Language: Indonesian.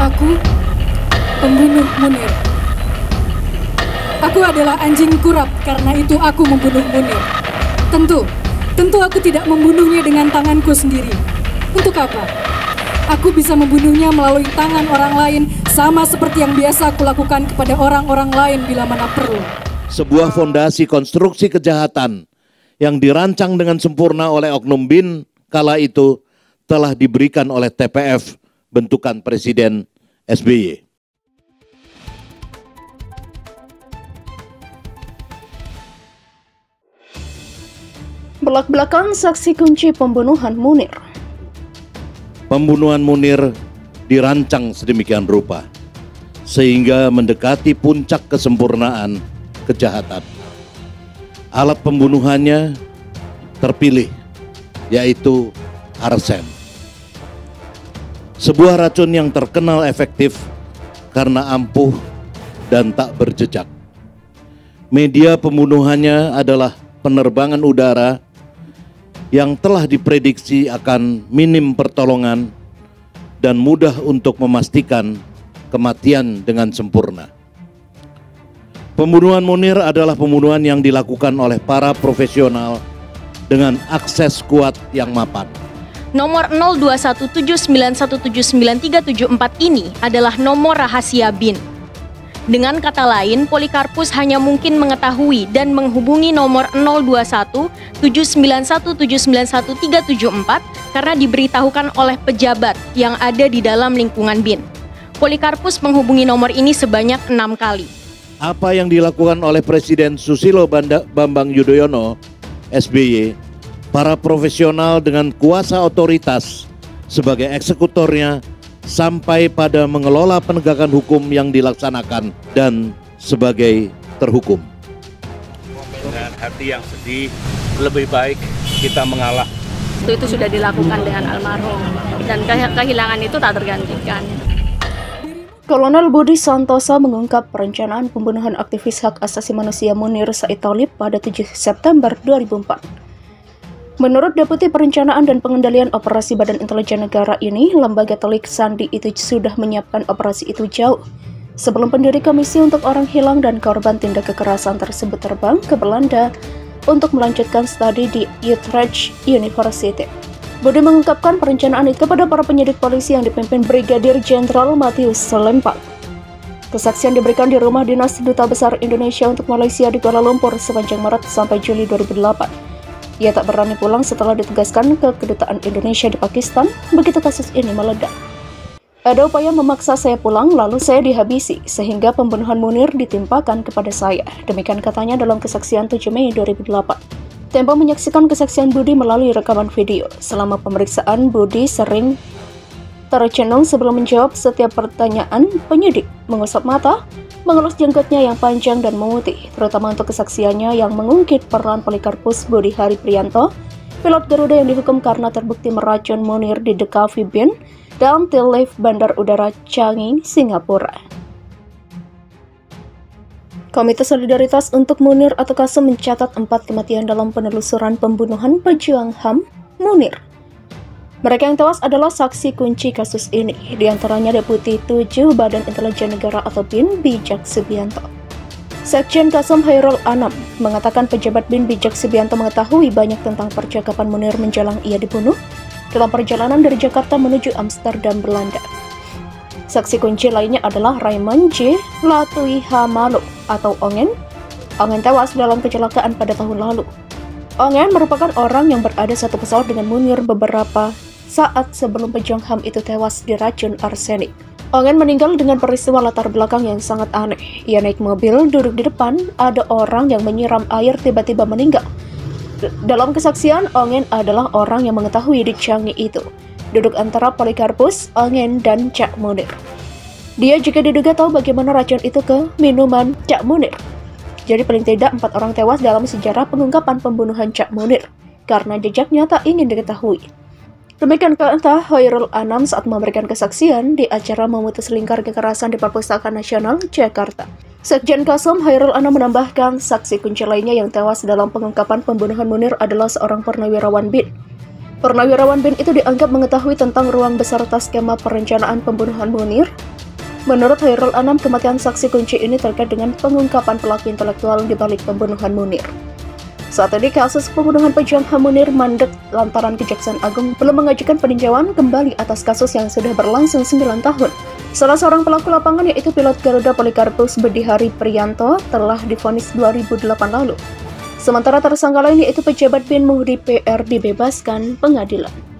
Aku pembunuh Munir. Aku adalah anjing kurap, karena itu aku membunuh Munir. Tentu aku tidak membunuhnya dengan tanganku sendiri. Untuk apa? Aku bisa membunuhnya melalui tangan orang lain, sama seperti yang biasa aku lakukan kepada orang-orang lain bila mana perlu. Sebuah fondasi konstruksi kejahatan yang dirancang dengan sempurna oleh Oknum BIN kala itu telah diberikan oleh TPF bentukan Presiden SBY. Belak-belakan saksi kunci pembunuhan Munir. Pembunuhan Munir dirancang sedemikian rupa sehingga mendekati puncak kesempurnaan kejahatan. Alat pembunuhannya terpilih, yaitu arsen. Sebuah racun yang terkenal efektif karena ampuh dan tak berjejak. Media pembunuhannya adalah penerbangan udara yang telah diprediksi akan minim pertolongan dan mudah untuk memastikan kematian dengan sempurna. Pembunuhan Munir adalah pembunuhan yang dilakukan oleh para profesional dengan akses kuat yang mapan. Nomor 021791799374 ini adalah nomor rahasia BIN. Dengan kata lain, Polikarpus hanya mungkin mengetahui dan menghubungi nomor 021791791374 karena diberitahukan oleh pejabat yang ada di dalam lingkungan BIN. Polikarpus menghubungi nomor ini sebanyak 6 kali. Apa yang dilakukan oleh Presiden Susilo Bambang Yudhoyono, SBY, para profesional dengan kuasa otoritas sebagai eksekutornya sampai pada mengelola penegakan hukum yang dilaksanakan dan sebagai terhukum. Dengan hati yang sedih, lebih baik kita mengalah. Itu sudah dilakukan dengan almarhum dan kehilangan itu tak tergantikan. Kolonel Budi Santosa mengungkap perencanaan pembunuhan aktivis hak asasi manusia Munir Said Thalib pada 7 September 2004. Menurut Deputi Perencanaan dan Pengendalian Operasi Badan Intelijen Negara ini, Lembaga Telik Sandi itu sudah menyiapkan operasi itu jauh sebelum pendiri Komisi untuk Orang Hilang dan Korban Tindak Kekerasan tersebut terbang ke Belanda untuk melanjutkan studi di Utrecht University. Budi mengungkapkan perencanaan itu kepada para penyidik polisi yang dipimpin Brigadir Jenderal Matius Selempang. Kesaksian diberikan di rumah dinas Duta Besar Indonesia untuk Malaysia di Kuala Lumpur sepanjang Maret sampai Juli 2008. Ia tak berani pulang setelah ditugaskan ke Kedutaan Indonesia di Pakistan begitu kasus ini meledak. Ada upaya memaksa saya pulang lalu saya dihabisi sehingga pembunuhan Munir ditimpakan kepada saya. Demikian katanya dalam kesaksian 7 Mei 2008. Tempo menyaksikan kesaksian Budi melalui rekaman video. Selama pemeriksaan, Budi sering tercenung sebelum menjawab setiap pertanyaan penyidik, mengusap mata, mengelus jenggotnya yang panjang dan memutih, terutama untuk kesaksiannya yang mengungkit peran Polikarpus Budi Hari Prianto, pilot Garuda yang dihukum karena terbukti meracun Munir di The Coffee Bean dan Tel Aviv Bandar Udara Changi, Singapura. Komite Solidaritas untuk Munir atau KASUM mencatat 4 kematian dalam penelusuran pembunuhan pejuang HAM Munir. Mereka yang tewas adalah saksi kunci kasus ini, diantaranya Deputi 7 Badan Intelijen Negara atau BIN Bijak Subianto. Sekjen KASUM Hairul Anam mengatakan pejabat BIN Bijak Subianto mengetahui banyak tentang percakapan Munir menjelang ia dibunuh dalam perjalanan dari Jakarta menuju Amsterdam, Belanda. Saksi kunci lainnya adalah Raymond J. Latuihamalo atau Ongen. Ongen tewas dalam kecelakaan pada tahun lalu. Ongen merupakan orang yang berada satu pesawat dengan Munir beberapa saat sebelum pejuang HAM itu tewas diracun arsenik. Ongen meninggal dengan peristiwa latar belakang yang sangat aneh. Ia naik mobil, duduk di depan, ada orang yang menyiram air tiba-tiba meninggal. Dalam kesaksian, Ongen adalah orang yang mengetahui di Changi itu. Duduk antara Polikarpus, Ongen, dan Cak Munir. Dia juga diduga tahu bagaimana racun itu ke minuman Cak Munir. Jadi paling tidak 4 orang tewas dalam sejarah pengungkapan pembunuhan Cak Munir karena jejaknya tak ingin diketahui. Demikian kata Hairul Anam saat memberikan kesaksian di acara memutus lingkar kekerasan di Perpustakaan Nasional, Jakarta. Sekjen KASUM Hairul Anam menambahkan saksi kunci lainnya yang tewas dalam pengungkapan pembunuhan Munir adalah seorang purnawirawan BIN. Purnawirawan BIN itu dianggap mengetahui tentang ruang beserta skema perencanaan pembunuhan Munir Menurut Hairul Anam, kematian saksi kunci ini terkait dengan pengungkapan pelaku intelektual di balik pembunuhan Munir. Saat ini kasus pembunuhan pejuang HAM Munir mandek lantaran Kejaksaan Agung belum mengajukan peninjauan kembali atas kasus yang sudah berlangsung 9 tahun. Salah seorang pelaku lapangan yaitu pilot Garuda Polikarpus Bedihari Priyanto telah divonis 2008 lalu. Sementara tersangka lain yaitu pejabat BIN Muhdi PR dibebaskan pengadilan.